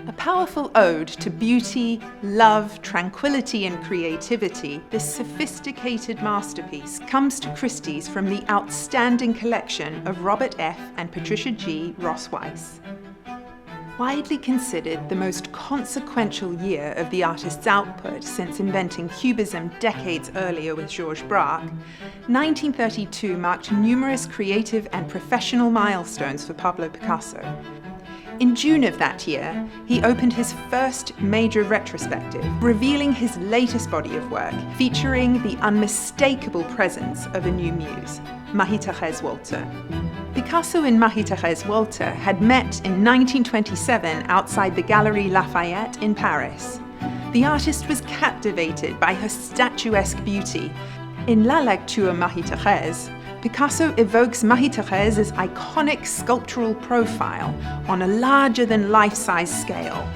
A powerful ode to beauty, love, tranquility, and creativity, this sophisticated masterpiece comes to Christie's from the outstanding collection of Robert F. and Patricia G. Ross Weis. Widely considered the most consequential year of the artist's output since inventing Cubism decades earlier with Georges Braque, 1932 marked numerous creative and professional milestones for Pablo Picasso. In June of that year, he opened his first major retrospective, revealing his latest body of work, featuring the unmistakable presence of a new muse, Marie-Thérèse Walter. Picasso and Marie-Thérèse Walter had met in 1927 outside the Galerie Lafayette in Paris. The artist was captivated by her statuesque beauty. In La Lecture Marie-Thérèse, Picasso evokes Marie-Thérèse's iconic sculptural profile on a larger-than-life-size scale.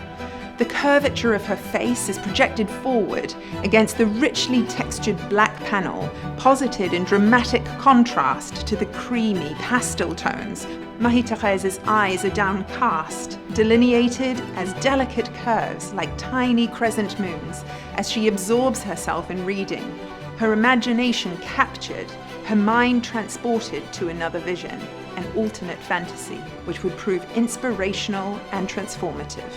The curvature of her face is projected forward against the richly textured black panel, posited in dramatic contrast to the creamy pastel tones. Marie-Thérèse's eyes are downcast, delineated as delicate curves like tiny crescent moons as she absorbs herself in reading, her imagination captured, her mind transported to another vision, an alternate fantasy which would prove inspirational and transformative.